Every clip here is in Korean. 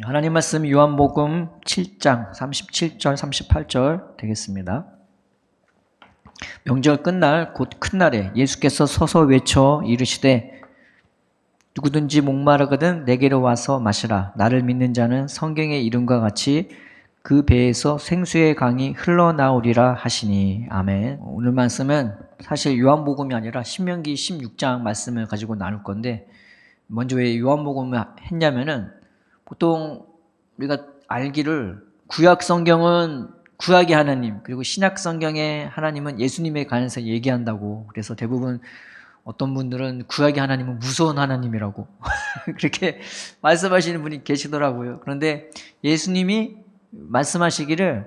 하나님 말씀 요한복음 7장 37절 38절 되겠습니다. 명절 끝날 곧 큰 날에 예수께서 서서 외쳐 이르시되 누구든지 목마르거든 내게로 와서 마시라. 나를 믿는 자는 성경의 이름과 같이 그 배에서 생수의 강이 흘러나오리라 하시니. 아멘. 오늘 말씀은 사실 요한복음이 아니라 신명기 16장 말씀을 가지고 나눌 건데, 먼저 왜 요한복음을 했냐면은, 보통 우리가 알기를 구약 성경은 구약의 하나님, 그리고 신약 성경의 하나님은 예수님에 관해서 얘기한다고. 그래서 대부분 어떤 분들은 구약의 하나님은 무서운 하나님이라고 그렇게 말씀하시는 분이 계시더라고요. 그런데 예수님이 말씀하시기를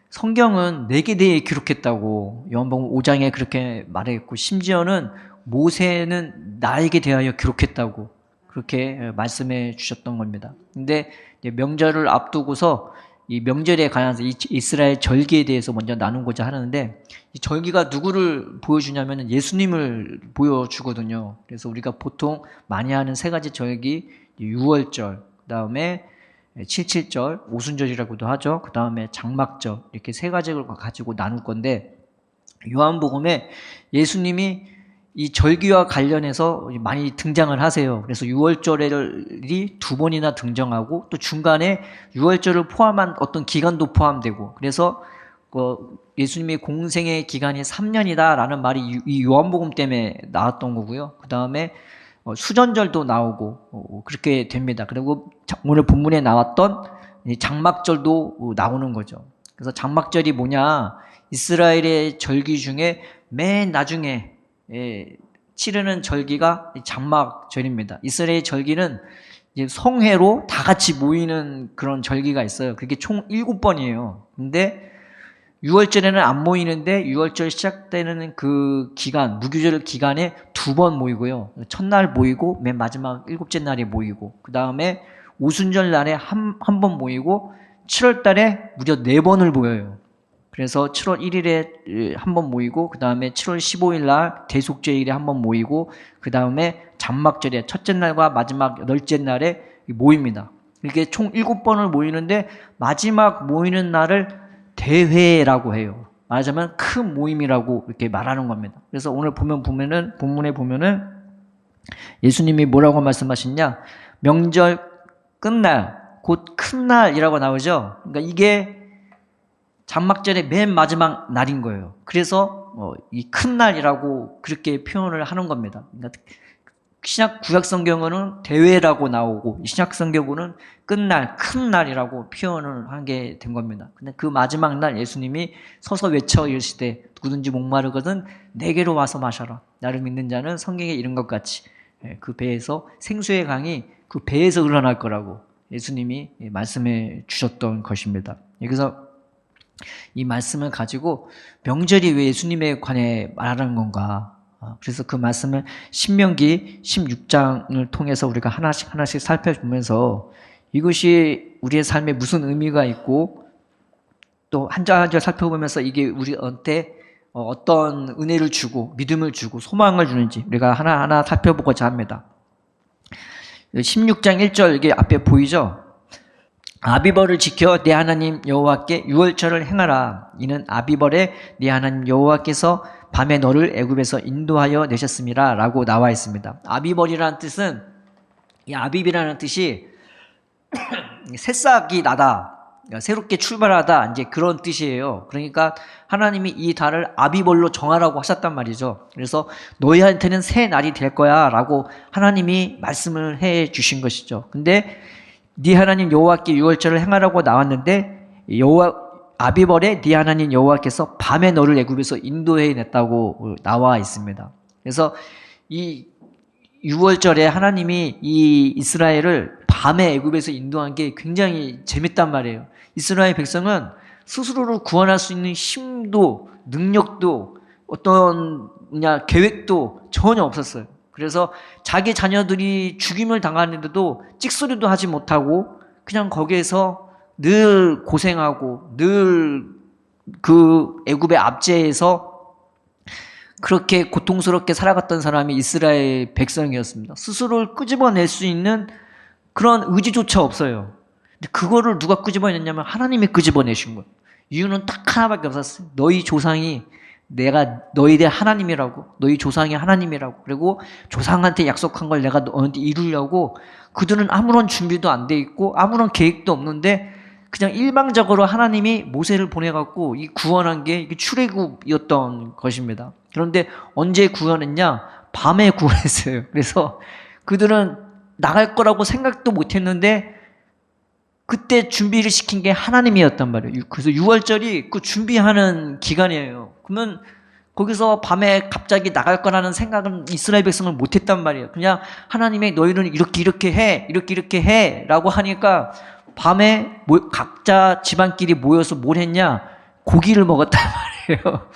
성경은 내게 대해 기록했다고 요한복음 5장에 그렇게 말했고, 심지어는 모세는 나에게 대하여 기록했다고 그렇게 말씀해 주셨던 겁니다. 근데 명절을 앞두고서 이 명절에 관해서 이스라엘 절기에 대해서 먼저 나누고자 하는데, 이 절기가 누구를 보여주냐면 예수님을 보여주거든요. 그래서 우리가 보통 많이 하는 세 가지 절기, 유월절, 그 다음에 칠칠절, 오순절이라고도 하죠. 그 다음에 장막절, 이렇게 세 가지를 가지고 나눌 건데, 요한복음에 예수님이 이 절기와 관련해서 많이 등장을 하세요. 그래서 유월절이 두 번이나 등장하고, 또 중간에 유월절을 포함한 어떤 기간도 포함되고, 그래서 예수님의 공생의 기간이 3년이다라는 말이 이 요한복음 때문에 나왔던 거고요. 그 다음에 수전절도 나오고 그렇게 됩니다. 그리고 오늘 본문에 나왔던 장막절도 나오는 거죠. 그래서 장막절이 뭐냐, 이스라엘의 절기 중에 맨 나중에 치르는 절기가 장막절입니다. 이스라엘 절기는 이제 성회로 다 같이 모이는 그런 절기가 있어요. 그게 총 7번이에요. 근데 6월절에는 안 모이는데 6월절 시작되는 그 기간, 무교절 기간에 2번 모이고요. 첫날 모이고 맨 마지막 7째 날에 모이고, 그 다음에 오순절 날에 한 번 모이고, 7월 달에 무려 4번을 모여요. 그래서 7월 1일에 한 번 모이고, 그 다음에 7월 15일 날 대속죄일에 한 번 모이고, 그 다음에 장막절에 첫째 날과 마지막 8째 날에 모입니다. 이렇게 총 7번을 모이는데, 마지막 모이는 날을 대회라고 해요. 말하자면 큰 모임이라고 이렇게 말하는 겁니다. 그래서 오늘 본문에 보면은 예수님이 뭐라고 말씀하셨냐? 명절 끝날 곧 큰 날이라고 나오죠. 그러니까 이게 장막절의 맨 마지막 날인 거예요. 그래서 이 큰 날이라고 그렇게 표현을 하는 겁니다. 그러니까 신약 구약 성경은 대회라고 나오고, 신약 성경은 끝날 큰 날이라고 표현을 하게 된 겁니다. 근데 그 마지막 날 예수님이 서서 외쳐 이르시되 누구든지 목마르거든 내게로 와서 마셔라. 나를 믿는 자는 성경에 이른 것 같이 그 배에서 생수의 강이 그 배에서 흘러날 거라고 예수님이 말씀해 주셨던 것입니다. 여기서 이 말씀을 가지고 명절이 왜 예수님에 관해 말하는 건가? 그래서 그 말씀을 신명기 16장을 통해서 우리가 하나씩 살펴보면서 이것이 우리의 삶에 무슨 의미가 있고, 또 한 절 한 절 살펴보면서 이게 우리한테 어떤 은혜를 주고 믿음을 주고 소망을 주는지 우리가 하나하나 살펴보고자 합니다. 16장 1절 이게 앞에 보이죠? 아비벌을 지켜 내 하나님 여호와께 유월절을 행하라. 이는 아비벌에 네 하나님 여호와께서 밤에 너를 애굽에서 인도하여 내셨음이라 라고 나와 있습니다. 아비벌이라는 뜻은, 이 아비비라는 뜻이 새싹이 나다, 새롭게 출발하다, 이제 그런 뜻이에요. 그러니까 하나님이 이 달을 아비벌로 정하라고 하셨단 말이죠. 그래서 너희한테는 새 날이 될 거야 라고 하나님이 말씀을 해 주신 것이죠. 근데 네 하나님 여호와께 유월절을 행하라고 나왔는데, 아비벌에 네 하나님 여호와께서 밤에 너를 애굽에서 인도해 냈다고 나와 있습니다. 그래서 이 유월절에 하나님이 이 이스라엘을 밤에 애굽에서 인도한 게 굉장히 재밌단 말이에요. 이스라엘 백성은 스스로를 구원할 수 있는 힘도 능력도 어떤 계획도 전혀 없었어요. 그래서 자기 자녀들이 죽임을 당하는데도 찍소리도 하지 못하고 그냥 거기에서 늘 고생하고 늘 그 애굽의 압제에서 그렇게 고통스럽게 살아갔던 사람이 이스라엘 백성이었습니다. 스스로를 끄집어낼 수 있는 그런 의지조차 없어요. 근데 그거를 누가 끄집어냈냐면 하나님이 끄집어내신 거예요. 이유는 딱 하나밖에 없었어요. 너희 조상이 내가 너희들 하나님이라고, 너희 조상이 하나님이라고, 그리고 조상한테 약속한 걸 내가 너한테 이루려고 그들은 아무런 준비도 안 돼 있고 아무런 계획도 없는데 그냥 일방적으로 하나님이 모세를 보내갖고 이 구원한 게 이게 출애굽이었던 것입니다. 그런데 언제 구원했냐? 밤에 구원했어요. 그래서 그들은 나갈 거라고 생각도 못 했는데 그때 준비를 시킨 게 하나님이었단 말이에요. 그래서 6월절이 그 준비하는 기간이에요. 그러면 거기서 밤에 갑자기 나갈 거라는 생각은 이스라엘 백성을 못 했단 말이에요. 그냥 하나님의 너희는 이렇게 해, 이렇게 해 라고 하니까 밤에 각자 집안끼리 모여서 뭘 했냐? 고기를 먹었단 말이에요.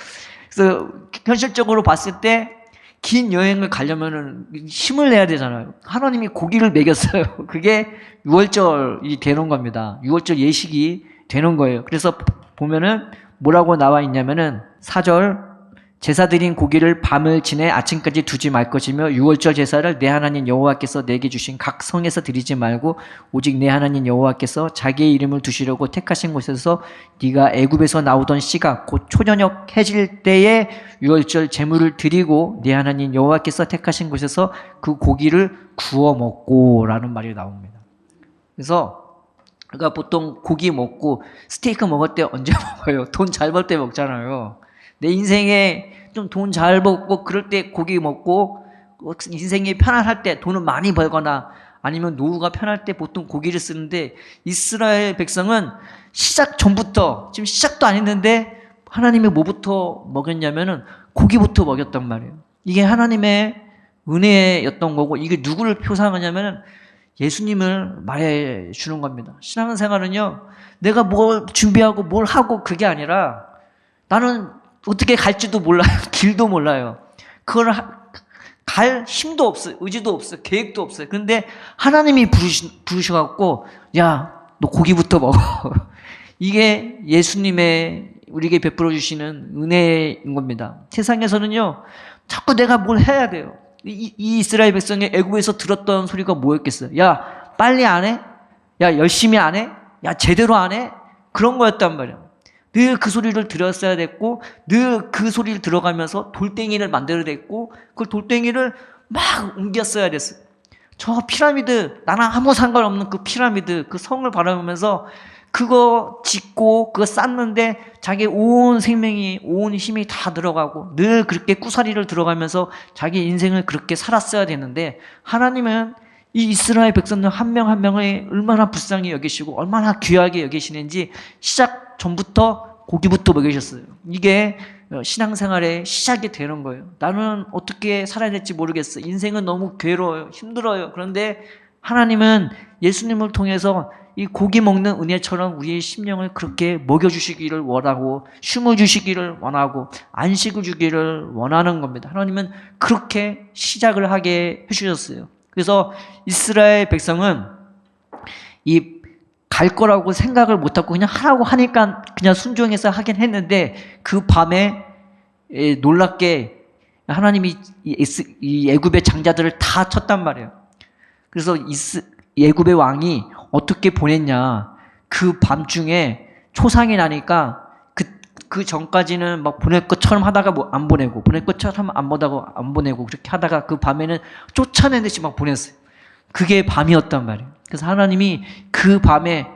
그래서 현실적으로 봤을 때 긴 여행을 가려면은 힘을 내야 되잖아요. 하나님이 고기를 먹였어요. 그게 6월절이 되는 겁니다. 6월절 예식이 되는 거예요. 그래서 보면은 뭐라고 나와 있냐면은 4절 제사 드린 고기를 밤을 지내 아침까지 두지 말 것이며 6월절 제사를 내 하나님 여호와께서 내게 주신 각 성에서 드리지 말고 오직 내 하나님 여호와께서 자기의 이름을 두시려고 택하신 곳에서 네가 애굽에서 나오던 씨가 곧 초저녁 해질 때에 6월절 제물을 드리고 내 하나님 여호와께서 택하신 곳에서 그 고기를 구워 먹고 라는 말이 나옵니다. 그래서 그러니까 보통 고기 먹고 스테이크 먹을 때 언제 먹어요? 돈 잘 벌 때 먹잖아요. 내 인생에 좀 돈 잘 벌고 그럴 때 고기 먹고 인생이 편안할 때 돈을 많이 벌거나 아니면 노후가 편할 때 보통 고기를 쓰는데 이스라엘 백성은 시작 전부터 지금 시작도 안 했는데 하나님이 뭐부터 먹였냐면은 고기부터 먹였단 말이에요. 이게 하나님의 은혜였던 거고 이게 누구를 표상하냐면은 예수님을 말해 주는 겁니다. 신앙생활은요 내가 뭘 준비하고 뭘 하고 그게 아니라 나는 어떻게 갈지도 몰라요. 길도 몰라요. 그걸 갈 힘도 없어요. 의지도 없어요. 계획도 없어요. 그런데 하나님이 부르셔갖고 야, 너 고기부터 먹어. 이게 예수님의 우리에게 베풀어 주시는 은혜인 겁니다. 세상에서는요. 자꾸 내가 뭘 해야 돼요. 이 이스라엘 백성이 애굽에서 들었던 소리가 뭐였겠어요? 야, 빨리 안 해? 야, 열심히 안 해? 야, 제대로 안 해? 그런 거였단 말이에요. 늘 그 소리를 들었어야 됐고 늘 그 소리를 들어가면서 돌덩이를 만들어냈고 그 돌덩이를 막 옮겼어야 됐어요. 저 피라미드 나랑 아무 상관없는 그 피라미드 그 성을 바라보면서 그거 짓고 그거 쌓는데 자기 온 생명이 온 힘이 다 들어가고 늘 그렇게 꾸사리를 들어가면서 자기 인생을 그렇게 살았어야 되는데 하나님은 이 이스라엘 백성들 한 명 한 명을 얼마나 불쌍히 여기시고 얼마나 귀하게 여기시는지 시작 전부터 고기부터 먹이셨어요. 이게 신앙생활의 시작이 되는 거예요. 나는 어떻게 살아야 될지 모르겠어. 인생은 너무 괴로워요. 힘들어요. 그런데 하나님은 예수님을 통해서 이 고기 먹는 은혜처럼 우리의 심령을 그렇게 먹여주시기를 원하고 쉼을 주시기를 원하고 안식을 주기를 원하는 겁니다. 하나님은 그렇게 시작을 하게 해주셨어요. 그래서 이스라엘 백성은 이 갈 거라고 생각을 못하고 그냥 하라고 하니까 그냥 순종해서 하긴 했는데 그 밤에 놀랍게 하나님이 이 애굽의 장자들을 다 쳤단 말이에요. 그래서 애굽의 왕이 어떻게 보냈냐. 그 밤중에 초상이 나니까 그 전까지는 막 보낼 것처럼 하다가 뭐 안 보내고 보낼 것처럼 안 보내고 그렇게 하다가 그 밤에는 쫓아내듯이 막 보냈어요. 그게 밤이었단 말이에요. 그래서 하나님이 그 밤에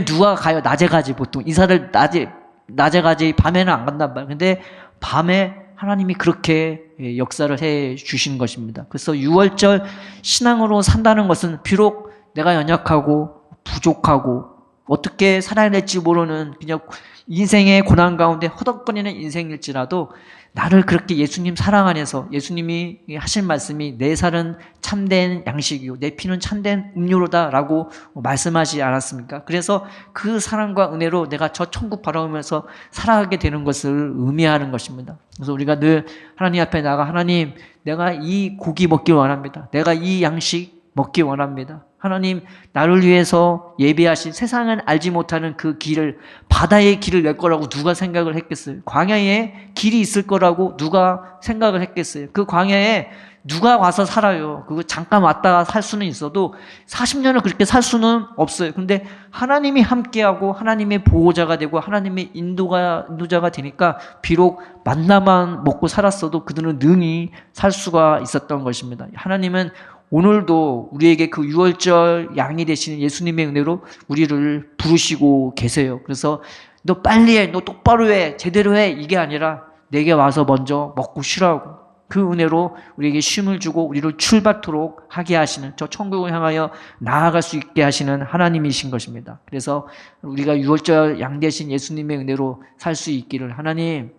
누가 가요? 낮에 가지 보통 이사를 낮에 가지 밤에는 안 간단 말이에요. 근데 밤에 하나님이 그렇게 역사를 해 주신 것입니다. 그래서 6월절 신앙으로 산다는 것은 비록 내가 연약하고 부족하고 어떻게 살아야 될지 모르는 그냥 인생의 고난 가운데 허덕거리는 인생일지라도 나를 그렇게 예수님 사랑 안에서 예수님이 하신 말씀이 내 살은 참된 양식이요 내 피는 참된 음료로다 라고 말씀하지 않았습니까? 그래서 그 사랑과 은혜로 내가 저 천국 바라보면서 살아가게 되는 것을 의미하는 것입니다. 그래서 우리가 늘 하나님 앞에 나가 하나님 내가 이 고기 먹기 원합니다. 내가 이 양식 먹기 원합니다. 하나님 나를 위해서 예비하신 세상은 알지 못하는 그 길을 바다의 길을 낼 거라고 누가 생각을 했겠어요? 광야에 길이 있을 거라고 누가 생각을 했겠어요? 그 광야에 누가 와서 살아요. 그거 잠깐 왔다가 살 수는 있어도 40년을 그렇게 살 수는 없어요. 근데 하나님이 함께하고 하나님의 보호자가 되고 하나님의 인도자가 되니까 비록 만나만 먹고 살았어도 그들은 능히 살 수가 있었던 것입니다. 하나님은 오늘도 우리에게 그 유월절 양이 되시는 예수님의 은혜로 우리를 부르시고 계세요. 그래서 너 빨리 해, 너 똑바로 해, 제대로 해, 이게 아니라 내게 와서 먼저 먹고 쉬라고, 그 은혜로 우리에게 쉼을 주고 우리를 출발토록 하게 하시는, 저 천국을 향하여 나아갈 수 있게 하시는 하나님이신 것입니다. 그래서 우리가 유월절 양 되신 예수님의 은혜로 살 수 있기를, 하나님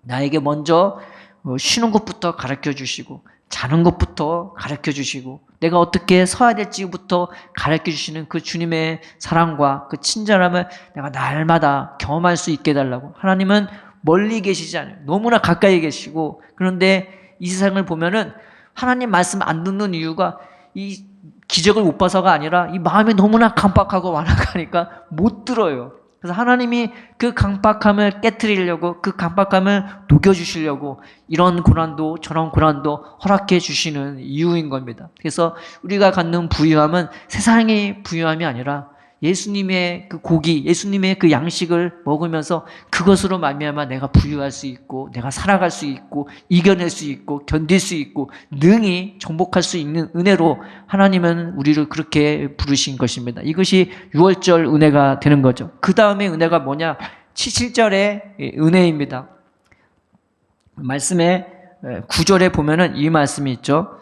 나에게 먼저 쉬는 것부터 가르쳐 주시고 자는 것부터 가르쳐 주시고 내가 어떻게 서야 될지부터 가르쳐 주시는 그 주님의 사랑과 그 친절함을 내가 날마다 경험할 수 있게 해달라고. 하나님은 멀리 계시지 않아요. 너무나 가까이 계시고, 그런데 이 세상을 보면은 하나님 말씀 안 듣는 이유가 이 기적을 못 봐서가 아니라 이 마음이 너무나 강박하고 완악하니까 못 들어요. 그래서 하나님이 그 강박함을 깨트리려고, 그 강박함을 녹여주시려고 이런 고난도 저런 고난도 허락해 주시는 이유인 겁니다. 그래서 우리가 갖는 부유함은 세상의 부유함이 아니라 예수님의 그 고기, 예수님의 그 양식을 먹으면서 그것으로 말미암아 내가 부유할 수 있고 내가 살아갈 수 있고 이겨낼 수 있고 견딜 수 있고 능히 정복할 수 있는 은혜로 하나님은 우리를 그렇게 부르신 것입니다. 이것이 유월절 은혜가 되는 거죠. 그 다음에 은혜가 뭐냐? 7절의 은혜입니다. 말씀의 9절에 보면은 이 말씀이 있죠.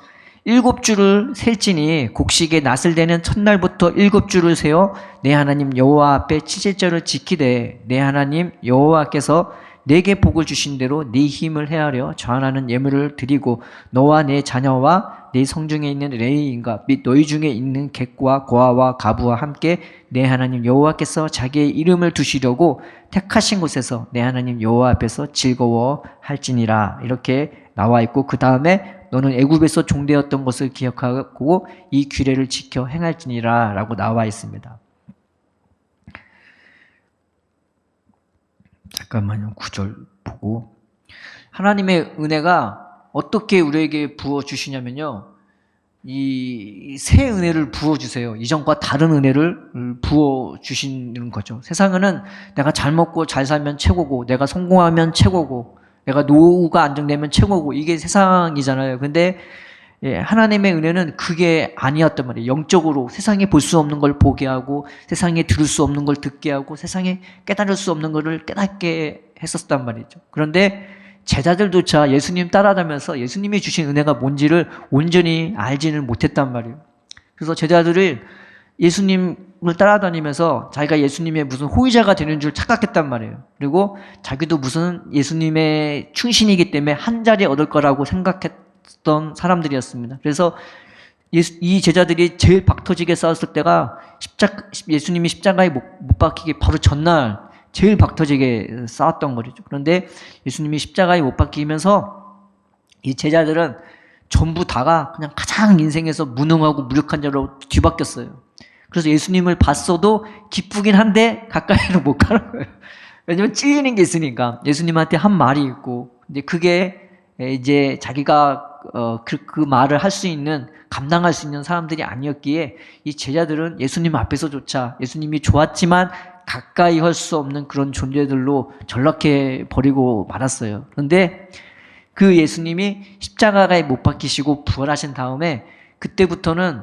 7주를 셀지니 곡식의 낫을 대는 첫날부터 7주를 세어 내 하나님 여호와 앞에 7일절을 지키되 내 하나님 여호와께서 내게 복을 주신 대로 네 힘을 헤아려 전하는 예물을 드리고 너와 내 자녀와 네 성중에 있는 레위인과 및 너희 중에 있는 객과 고아와 가부와 함께 내 하나님 여호와께서 자기의 이름을 두시려고 택하신 곳에서 내 하나님 여호와 앞에서 즐거워할지니라, 이렇게 나와 있고, 그 다음에 너는 애굽에서 종되었던 것을 기억하고 이 규례를 지켜 행할지니라 라고 나와 있습니다. 잠깐만요. 9절 보고, 하나님의 은혜가 어떻게 우리에게 부어주시냐면요, 이 새 은혜를 부어주세요. 이전과 다른 은혜를 부어주시는 거죠. 세상에는 내가 잘 먹고 잘 살면 최고고, 내가 성공하면 최고고, 내가 노후가 안정되면 최고고, 이게 세상이잖아요. 근데 하나님의 은혜는 그게 아니었단 말이에요. 영적으로 세상에 볼 수 없는 걸 보게 하고, 세상에 들을 수 없는 걸 듣게 하고, 세상에 깨달을 수 없는 것을 깨닫게 했었단 말이죠. 그런데 제자들조차 예수님 따라다니면서 예수님이 주신 은혜가 뭔지를 온전히 알지는 못했단 말이에요. 그래서 제자들이 예수님을 따라다니면서 자기가 예수님의 무슨 호의자가 되는 줄 착각했단 말이에요. 그리고 자기도 무슨 예수님의 충신이기 때문에 한 자리 얻을 거라고 생각했던 사람들이었습니다. 그래서 이 제자들이 제일 박터지게 싸웠을 때가 예수님이 십자가에 못 박히기 바로 전날 제일 박터지게 싸웠던 거죠. 그런데 예수님이 십자가에 못 박히면서 이 제자들은 전부 다가 그냥 가장 인생에서 무능하고 무력한 자로 뒤바뀌었어요. 그래서 예수님을 봤어도 기쁘긴 한데 가까이로 못 가는 거예요. 왜냐면 찔리는 게 있으니까. 예수님한테 한 말이 있고, 근데 그게 이제 자기가 그 말을 할 수 있는, 감당할 수 있는 사람들이 아니었기에 이 제자들은 예수님 앞에서조차 예수님이 좋았지만 가까이 할 수 없는 그런 존재들로 전락해 버리고 말았어요. 그런데 그 예수님이 십자가에 못 박히시고 부활하신 다음에 그때부터는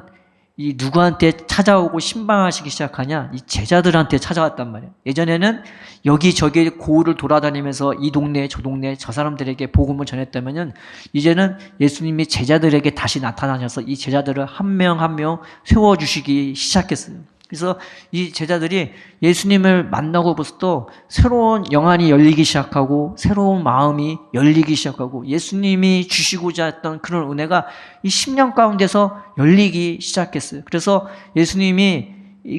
이 누구한테 찾아오고 신방하시기 시작하냐? 이 제자들한테 찾아왔단 말이에요. 예전에는 여기저기 고을을 돌아다니면서 이 동네 저 동네 저 사람들에게 복음을 전했다면은 이제는 예수님이 제자들에게 다시 나타나셔서 이 제자들을 한 명 한 명 세워주시기 시작했어요. 그래서 이 제자들이 예수님을 만나고부터 새로운 영안이 열리기 시작하고 새로운 마음이 열리기 시작하고 예수님이 주시고자 했던 그런 은혜가 이 10년 가운데서 열리기 시작했어요. 그래서 예수님이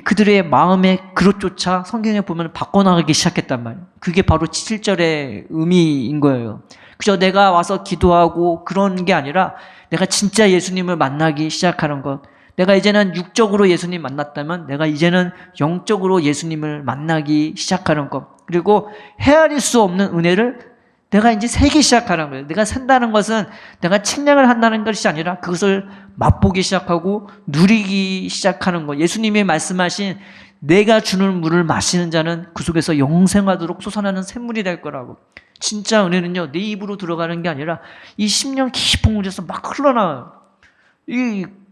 그들의 마음의 그릇조차 성경에 보면 바꿔나가기 시작했단 말이에요. 그게 바로 7절의 의미인 거예요. 그저 내가 와서 기도하고 그런 게 아니라 내가 진짜 예수님을 만나기 시작하는 것. 내가 이제는 육적으로 예수님 만났다면 내가 이제는 영적으로 예수님을 만나기 시작하는 것. 그리고 헤아릴 수 없는 은혜를 내가 이제 살기 시작하는 거예요. 내가 산다는 것은 내가 측량을 한다는 것이 아니라 그것을 맛보기 시작하고 누리기 시작하는 거. 예수님이 말씀하신 내가 주는 물을 마시는 자는 그 속에서 영생하도록 솟아나는 샘물이 될 거라고. 진짜 은혜는요, 내 입으로 들어가는 게 아니라 이 심령 깊은 곳에서 막 흘러나와요.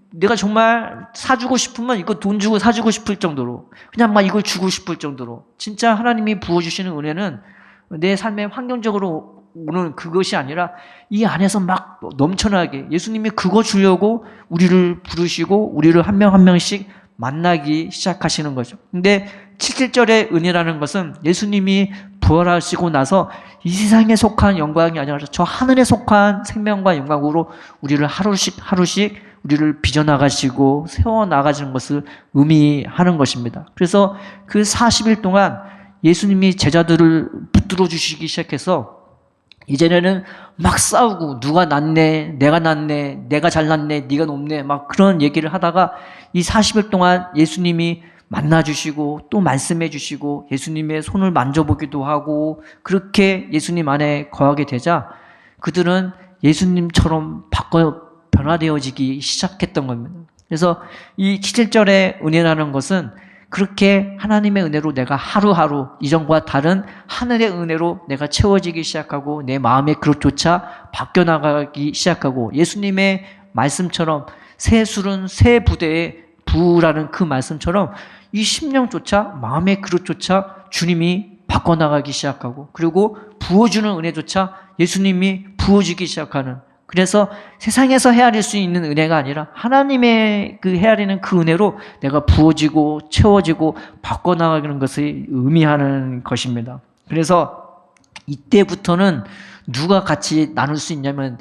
내가 정말 사주고 싶으면 이거 돈 주고 사주고 싶을 정도로, 그냥 막 이걸 주고 싶을 정도로. 진짜 하나님이 부어주시는 은혜는 내 삶의 환경적으로 오는 그것이 아니라 이 안에서 막 넘쳐나게 예수님이 그거 주려고 우리를 부르시고 우리를 한 명 한 명씩 만나기 시작하시는 거죠. 근데 7절의 은혜라는 것은 예수님이 부활하시고 나서 이 세상에 속한 영광이 아니라 저 하늘에 속한 생명과 영광으로 우리를 하루씩 우리를 빚어나가시고 세워나가시는 것을 의미하는 것입니다. 그래서 그 40일 동안 예수님이 제자들을 붙들어 주시기 시작해서 이제는 막 싸우고 누가 낫네, 내가 낫네, 내가 잘났네, 네가 높네, 막 그런 얘기를 하다가 이 40일 동안 예수님이 만나주시고 또 말씀해 주시고 예수님의 손을 만져보기도 하고 그렇게 예수님 안에 거하게 되자 그들은 예수님처럼 변화되어지기 시작했던 겁니다. 그래서 이 7절의 은혜라는 것은 그렇게 하나님의 은혜로 내가 하루하루 이전과 다른 하늘의 은혜로 내가 채워지기 시작하고 내 마음의 그릇조차 바뀌어나가기 시작하고 예수님의 말씀처럼 새 술은 새 부대에 부으라는 그 말씀처럼 이 심령조차 마음의 그릇조차 주님이 바꿔나가기 시작하고 그리고 부어주는 은혜조차 예수님이 부어주기 시작하는 그래서 세상에서 헤아릴 수 있는 은혜가 아니라 하나님의 그 헤아리는 그 은혜로 내가 부어지고 채워지고 바꿔나가는 것을 의미하는 것입니다. 그래서 이때부터는 누가 같이 나눌 수 있냐면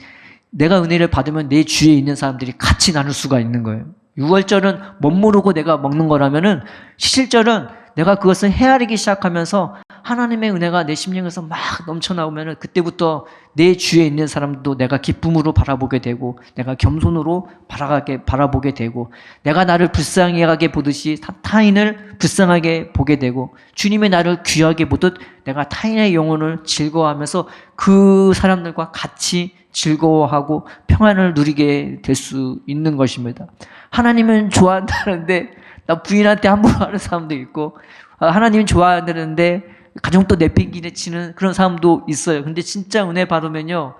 내가 은혜를 받으면 내 주위에 있는 사람들이 같이 나눌 수가 있는 거예요. 6월절은 멋모르고 내가 먹는 거라면은 7절은 내가 그것을 헤아리기 시작하면서 하나님의 은혜가 내 심령에서 막 넘쳐나오면은 그때부터 내 주위에 있는 사람도 내가 기쁨으로 바라보게 되고 내가 겸손으로 바라보게 되고 내가 나를 불쌍히 하게 보듯이 타인을 불쌍하게 보게 되고 주님의 나를 귀하게 보듯 내가 타인의 영혼을 즐거워하면서 그 사람들과 같이 즐거워하고 평안을 누리게 될 수 있는 것입니다. 하나님은 좋아한다는데 나 부인한테 함부로 하는 사람도 있고 하나님은 좋아한다는데 가정도 내팽개치는 치는 그런 사람도 있어요. 근데 진짜 은혜 받으면요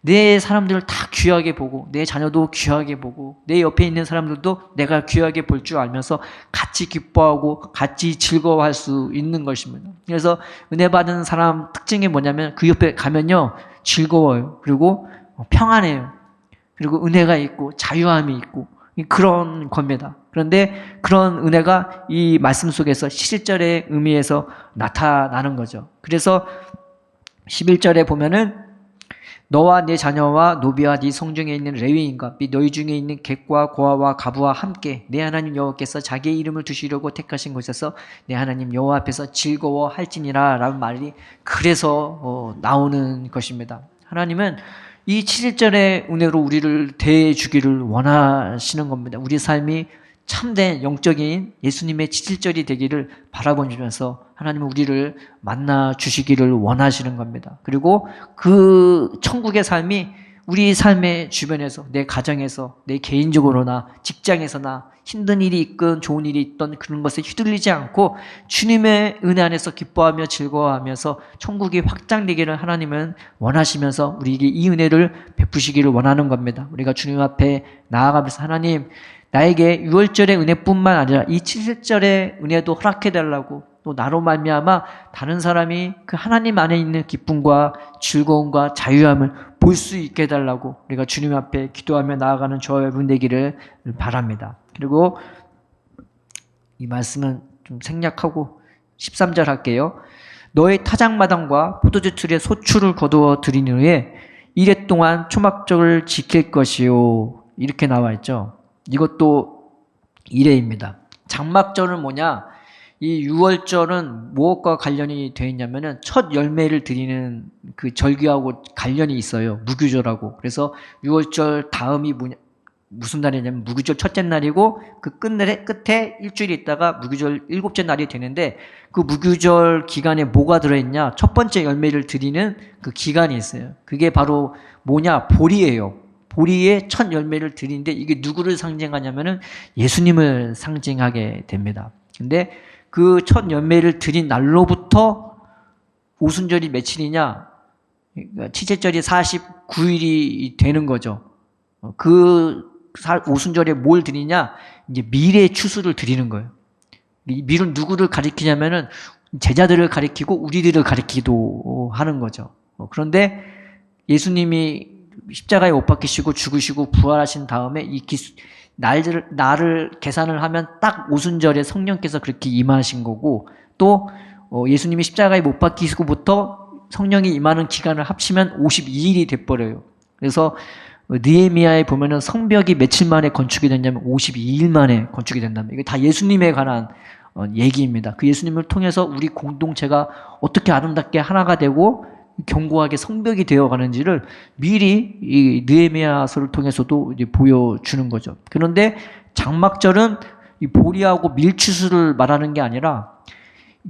내 사람들을 다 귀하게 보고 내 자녀도 귀하게 보고 내 옆에 있는 사람들도 내가 귀하게 볼 줄 알면서 같이 기뻐하고 같이 즐거워할 수 있는 것입니다. 그래서 은혜 받은 사람 특징이 뭐냐면 그 옆에 가면요 즐거워요. 그리고 평안해요. 그리고 은혜가 있고 자유함이 있고 그런 겁니다. 그런데 그런 은혜가 이 말씀 속에서 11절의 의미에서 나타나는 거죠. 그래서 11절에 보면은 너와 네 자녀와 노비와 네 성중에 있는 레위인과 및 너희 중에 있는 객과 고아와 가부와 함께 내 하나님 여호와께서 자기의 이름을 두시려고 택하신 곳에서 내 하나님 여호와 앞에서 즐거워할지니라 라는 말이 그래서 나오는 것입니다. 하나님은 이 7절의 은혜로 우리를 대해주기를 원하시는 겁니다. 우리 삶이 참된 영적인 예수님의 7절이 되기를 바라보면서 하나님은 우리를 만나 주시기를 원하시는 겁니다. 그리고 그 천국의 삶이 우리 삶의 주변에서 내 가정에서 내 개인적으로나 직장에서나 힘든 일이 있건 좋은 일이 있던 그런 것에 휘둘리지 않고 주님의 은혜 안에서 기뻐하며 즐거워하면서 천국이 확장되기를 하나님은 원하시면서 우리에게 이 은혜를 베푸시기를 원하는 겁니다. 우리가 주님 앞에 나아가면서 하나님 나에게 6월절의 은혜뿐만 아니라 이 7절의 은혜도 허락해달라고 또 나로 말미암아 다른 사람이 그 하나님 안에 있는 기쁨과 즐거움과 자유함을 볼 수 있게 해달라고 우리가 주님 앞에 기도하며 나아가는 저와 여러분 되기를 바랍니다. 그리고 이 말씀은 좀 생략하고 13절 할게요. 너의 타작마당과 포도주 틀에 소출을 거두어 드린 후에 이래 동안 초막절을 지킬 것이요. 이렇게 나와 있죠. 이것도 이래입니다. 장막절은 뭐냐? 이 6월절은 무엇과 관련이 되어 있냐면은 첫 열매를 드리는 그 절기하고 관련이 있어요. 무교절하고. 그래서 6월절 다음이 뭐냐? 무슨 날이냐면 무교절 첫째 날이고 그 끝에 일주일 있다가 무교절 일곱째 날이 되는데 그 무교절 기간에 뭐가 들어있냐? 첫 번째 열매를 드리는 그 기간이 있어요. 그게 바로 뭐냐? 보리예요. 보리의 첫 열매를 드리는데 이게 누구를 상징하냐면은 예수님을 상징하게 됩니다. 근데 그 첫 열매를 드린 날로부터 오순절이 며칠이냐? 칠째절이 49일이 되는 거죠. 그 오순절에 뭘 드리냐? 이제 미래의 추수를 드리는 거예요. 밀은 누구를 가리키냐면은 제자들을 가리키고 우리들을 가리키기도 하는 거죠. 그런데 예수님이 십자가에 못 박히시고 죽으시고 부활하신 다음에 이 날을 계산을 하면 딱 오순절에 성령께서 그렇게 임하신 거고 또 예수님이 십자가에 못 박히시고부터 성령이 임하는 기간을 합치면 52일이 돼버려요. 그래서 느헤미야에 보면은 성벽이 며칠 만에 건축이 됐냐면 52일 만에 건축이 된답니다. 이게 다 예수님에 관한 얘기입니다. 그 예수님을 통해서 우리 공동체가 어떻게 아름답게 하나가 되고 견고하게 성벽이 되어가는지를 미리 이 느헤미야서를 통해서도 이제 보여주는 거죠. 그런데 장막절은 이 보리하고 밀추수를 말하는 게 아니라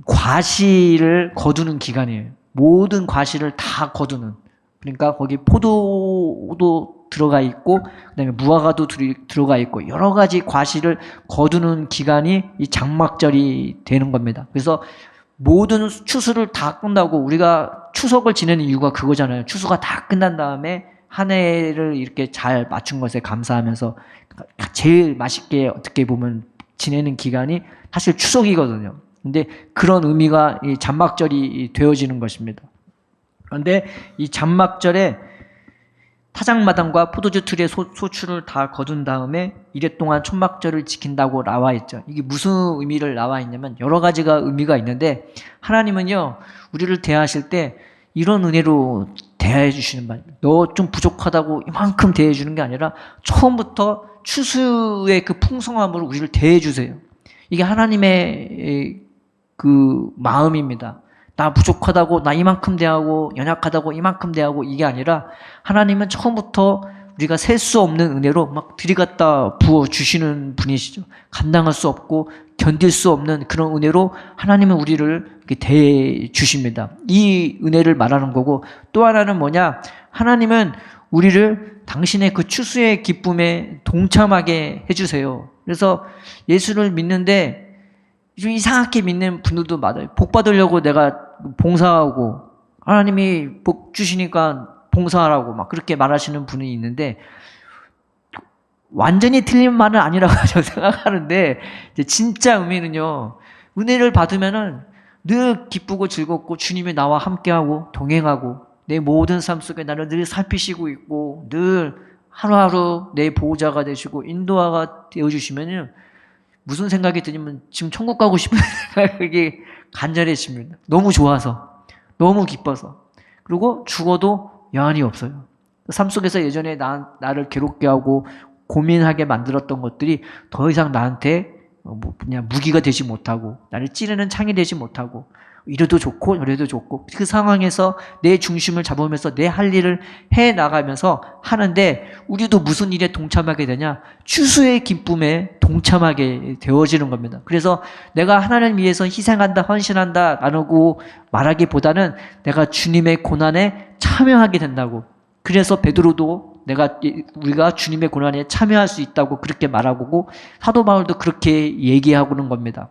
과실을 거두는 기간이에요. 모든 과실을 다 거두는. 그러니까 거기 포도도 들어가 있고 그다음에 무화과도 들어가 있고 여러 가지 과실을 거두는 기간이 이 장막절이 되는 겁니다. 그래서 모든 추수를 다 끝나고 우리가 추석을 지내는 이유가 그거잖아요. 추수가 다 끝난 다음에 한 해를 이렇게 잘 맞춘 것에 감사하면서 제일 맛있게 어떻게 보면 지내는 기간이 사실 추석이거든요. 근데 그런 의미가 이 장막절이 되어지는 것입니다. 그런데 이 장막절에 타작마당과 포도주 틀의 소출을 다 거둔 다음에 이래 동안 천막절을 지킨다고 나와 있죠. 이게 무슨 의미를 나와 있냐면 여러 가지가 의미가 있는데 하나님은요 우리를 대하실 때 이런 은혜로 대해 주시는 말. 너 좀 부족하다고 이만큼 대해 주는 게 아니라 처음부터 추수의 그 풍성함으로 우리를 대해 주세요. 이게 하나님의 그 마음입니다. 나 부족하다고 나 이만큼 대하고 연약하다고 이만큼 대하고 이게 아니라 하나님은 처음부터 우리가 셀 수 없는 은혜로 막 들이갖다 부어주시는 분이시죠. 감당할 수 없고 견딜 수 없는 그런 은혜로 하나님은 우리를 이렇게 대해 주십니다. 이 은혜를 말하는 거고 또 하나는 뭐냐? 하나님은 우리를 당신의 그 추수의 기쁨에 동참하게 해주세요. 그래서 예수를 믿는데 좀 이상하게 믿는 분들도 많아요. 복 받으려고 내가 봉사하고 하나님이 복 주시니까 봉사하라고 막 그렇게 말하시는 분이 있는데 완전히 틀린 말은 아니라고 저는 생각하는데 진짜 의미는요. 은혜를 받으면은 늘 기쁘고 즐겁고 주님이 나와 함께하고 동행하고 내 모든 삶 속에 나를 늘 살피시고 있고 늘 하루하루 내 보호자가 되시고 인도화가 되어주시면은 무슨 생각이 드냐면 지금 천국 가고 싶은 생각이 간절해집니다. 너무 좋아서 너무 기뻐서 그리고 죽어도 여한이 없어요. 삶 속에서 예전에 나를 괴롭게 하고 고민하게 만들었던 것들이 더 이상 나한테 그냥 무기가 되지 못하고 나를 찌르는 창이 되지 못하고 이래도 좋고 저래도 좋고 그 상황에서 내 중심을 잡으면서 내 할 일을 해나가면서 하는데 우리도 무슨 일에 동참하게 되냐? 추수의 기쁨에 동참하게 되어지는 겁니다. 그래서 내가 하나님을 위해서 희생한다 헌신한다 나누고 말하기보다는 내가 주님의 고난에 참여하게 된다고. 그래서 베드로도 우리가 주님의 고난에 참여할 수 있다고 그렇게 말하고 사도 바울도 그렇게 얘기하고는 겁니다.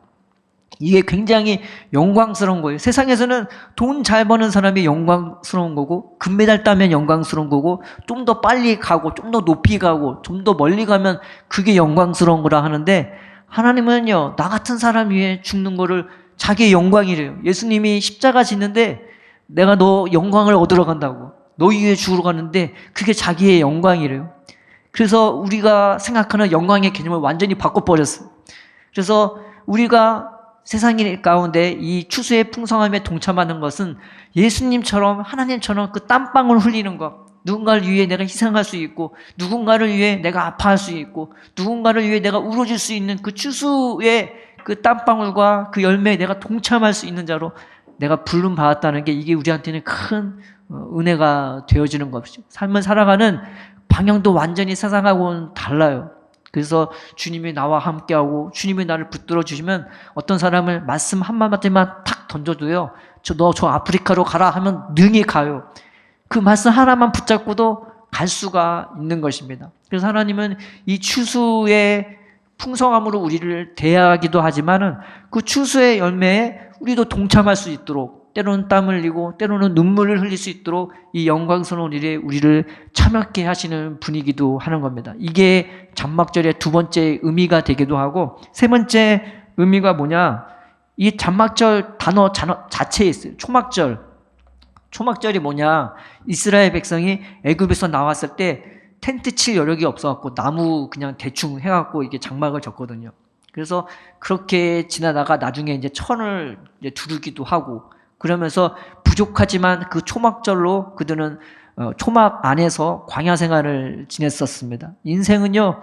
이게 굉장히 영광스러운 거예요. 세상에서는 돈 잘 버는 사람이 영광스러운 거고 금메달 따면 영광스러운 거고 좀 더 빨리 가고 좀 더 높이 가고 좀 더 멀리 가면 그게 영광스러운 거라 하는데 하나님은요 나 같은 사람 위해 죽는 거를 자기의 영광이래요. 예수님이 십자가 짓는데 내가 너 영광을 얻으러 간다고 너 위해 죽으러 가는데 그게 자기의 영광이래요. 그래서 우리가 생각하는 영광의 개념을 완전히 바꿔버렸어요. 그래서 우리가 세상 가운데 이 추수의 풍성함에 동참하는 것은 예수님처럼 하나님처럼 그 땀방울 흘리는 것 누군가를 위해 내가 희생할 수 있고 누군가를 위해 내가 아파할 수 있고 누군가를 위해 내가 울어줄 수 있는 그 추수의 그 땀방울과 그 열매에 내가 동참할 수 있는 자로 내가 부름 받았다는 게 이게 우리한테는 큰 은혜가 되어지는 것이죠. 삶을 살아가는 방향도 완전히 세상하고는 달라요. 그래서 주님이 나와 함께하고 주님이 나를 붙들어 주시면 어떤 사람을 말씀 한마디만 탁 던져도요. 너 저 아프리카로 가라 하면 능히 가요. 그 말씀 하나만 붙잡고도 갈 수가 있는 것입니다. 그래서 하나님은 이 추수의 풍성함으로 우리를 대하기도 하지만은 그 추수의 열매에 우리도 동참할 수 있도록 때로는 땀 흘리고 때로는 눈물을 흘릴 수 있도록 이 영광스러운 일에 우리를 참여하게 하시는 분이기도 하는 겁니다. 이게 잠막절의 두 번째 의미가 되기도 하고 세 번째 의미가 뭐냐? 이 잠막절 단어 자체에 있어요. 초막절. 초막절이 뭐냐? 이스라엘 백성이 애굽에서 나왔을 때 텐트 칠 여력이 없어갖고 나무 그냥 대충 해갖고 이게 장막을 졌거든요. 그래서 그렇게 지나다가 나중에 이제 천을 이제 두르기도 하고 그러면서 부족하지만 그 초막절로 그들은 초막 안에서 광야 생활을 지냈었습니다. 인생은요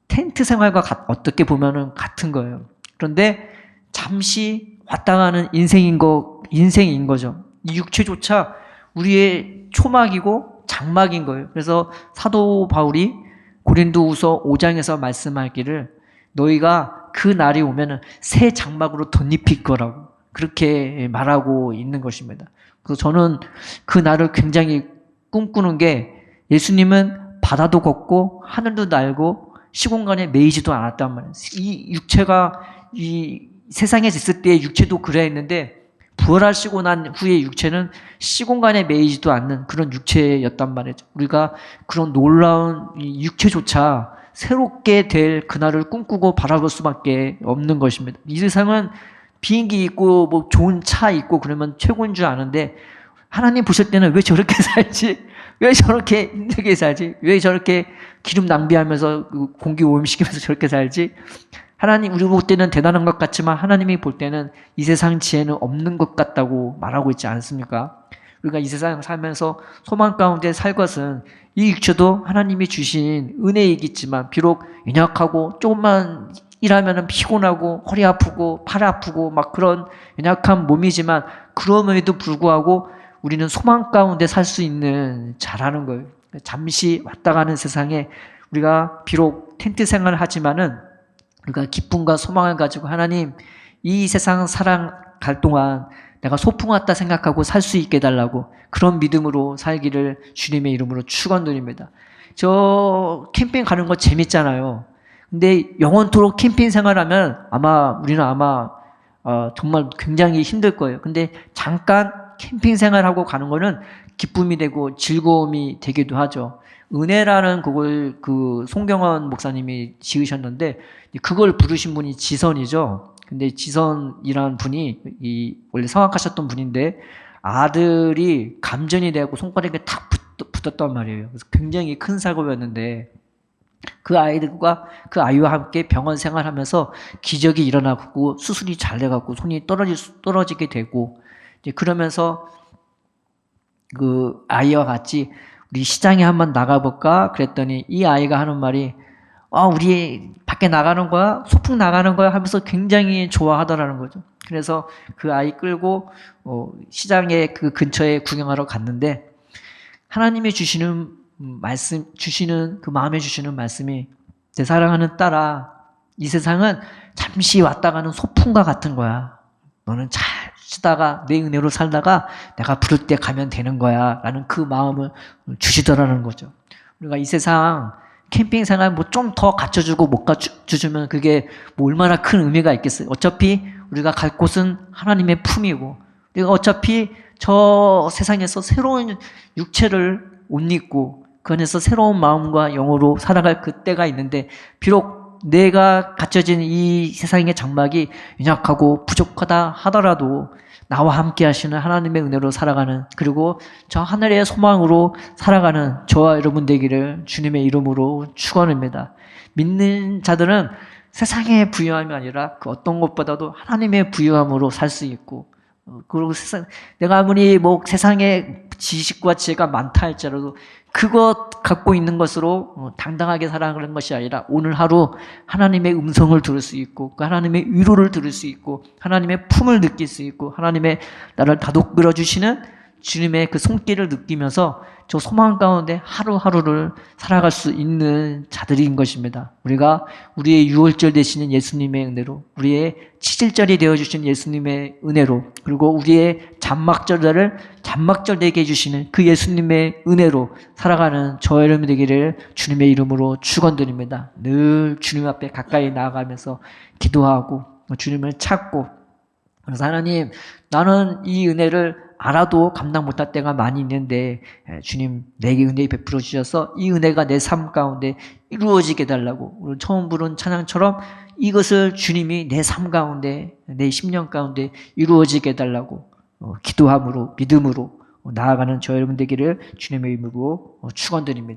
텐트 생활과 어떻게 보면은 같은 거예요. 그런데 잠시 왔다 가는 인생인 거죠. 이 육체조차 우리의 초막이고 장막인 거예요. 그래서 사도 바울이 고린도후서 5장에서 말씀하기를 너희가 그 날이 오면은 새 장막으로 덧입힐 거라고 그렇게 말하고 있는 것입니다. 그래서 저는 그 날을 굉장히 꿈꾸는 게 예수님은 바다도 걷고 하늘도 날고 시공간에 매이지도 않았단 말이에요. 이 육체가 이 세상에 있을 때의 육체도 그래야 했는데 부활하시고 난 후에 육체는 시공간에 매이지도 않는 그런 육체였단 말이죠. 우리가 그런 놀라운 이 육체조차 새롭게 될 그날을 꿈꾸고 바라볼 수밖에 없는 것입니다. 이 세상은 비행기 있고 뭐 좋은 차 있고 그러면 최고인 줄 아는데 하나님 보실 때는 왜 저렇게 살지? 왜 저렇게 힘들게 살지? 왜 저렇게 기름 낭비하면서 공기 오염시키면서 저렇게 살지? 하나님 우리 볼 때는 대단한 것 같지만 하나님이 볼 때는 이 세상 지혜는 없는 것 같다고 말하고 있지 않습니까? 우리가 이 세상 살면서 소망 가운데 살 것은 이 육체도 하나님이 주신 은혜이겠지만 비록 연약하고 조금만 일하면 피곤하고 허리 아프고 팔 아프고 막 그런 연약한 몸이지만 그럼에도 불구하고 우리는 소망 가운데 살 수 있는 자라는 거예요. 잠시 왔다 가는 세상에 우리가 비록 텐트 생활을 하지만은 우리가 기쁨과 소망을 가지고 하나님 이 세상 살아갈 동안 내가 소풍 왔다 생각하고 살 수 있게 해달라고 그런 믿음으로 살기를 주님의 이름으로 축원드립니다. 저 캠핑 가는 거 재밌잖아요. 근데 영원토록 캠핑 생활하면 우리는 정말 굉장히 힘들 거예요. 근데 잠깐 캠핑 생활하고 가는 거는 기쁨이 되고 즐거움이 되기도 하죠. 은혜라는 곡을 그 송경원 목사님이 지으셨는데 그걸 부르신 분이 지선이죠. 근데 지선이라는 분이 원래 성악하셨던 분인데 아들이 감전이 되고 손가락에 탁 붙었단 말이에요. 그래서 굉장히 큰 사고였는데 그 아이와 함께 병원 생활하면서 기적이 일어나고 수술이 잘 돼갖고 손이 떨어지게 되고 이제 그러면서 그 아이와 같이 우리 시장에 한번 나가볼까? 그랬더니 이 아이가 하는 말이 우리 밖에 나가는 거야? 소풍 나가는 거야? 하면서 굉장히 좋아하더라는 거죠. 그래서 그 아이 끌고 시장에 그 근처에 구경하러 갔는데 하나님이 주시는 그 마음에 주시는 말씀이 내 사랑하는 딸아 이 세상은 잠시 왔다 가는 소풍과 같은 거야. 너는 잘 쓰다가 내 은혜로 살다가 내가 부를 때 가면 되는 거야 라는 그 마음을 주시더라는 거죠. 우리가 이 세상 캠핑 생활 뭐 좀 더 갖춰주고 못 갖춰주면 그게 뭐 얼마나 큰 의미가 있겠어요. 어차피 우리가 갈 곳은 하나님의 품이고 우리가 어차피 저 세상에서 새로운 육체를 옷 입고 그 안에서 새로운 마음과 영으로 살아갈 그때가 있는데 비록 내가 갖춰진 이 세상의 장막이 연약하고 부족하다 하더라도 나와 함께 하시는 하나님의 은혜로 살아가는 그리고 저 하늘의 소망으로 살아가는 저와 여러분 되기를 주님의 이름으로 축원합니다. 믿는 자들은 세상의 부유함이 아니라 그 어떤 것보다도 하나님의 부유함으로 살 수 있고 그리고 내가 아무리 뭐 세상에 지식과 지혜가 많다 할지라도 그것 갖고 있는 것으로 당당하게 살아가는 것이 아니라 오늘 하루 하나님의 음성을 들을 수 있고 그 하나님의 위로를 들을 수 있고 하나님의 품을 느낄 수 있고 하나님의 나를 다독 밀어주시는 주님의 그 손길을 느끼면서 저 소망 가운데 하루하루를 살아갈 수 있는 자들인 것입니다. 우리가 우리의 유월절 되시는 예수님의 은혜로, 우리의 치질절이 되어주신 예수님의 은혜로, 그리고 우리의 잔막절을 잔막절 되게 해주시는 그 예수님의 은혜로 살아가는 저 여러분 되기를 주님의 이름으로 축원드립니다. 늘 주님 앞에 가까이 나아가면서 기도하고 주님을 찾고, 그래서 하나님, 나는 이 은혜를 알아도 감당 못할 때가 많이 있는데 주님 내게 은혜 베풀어 주셔서 이 은혜가 내 삶 가운데 이루어지게 해달라고, 오늘 처음 부른 찬양처럼 이것을 주님이 내 삶 가운데, 내 심령 가운데 이루어지게 해달라고 기도함으로, 믿음으로 나아가는 저 여러분 되기를 주님의 이름으로 축원드립니다.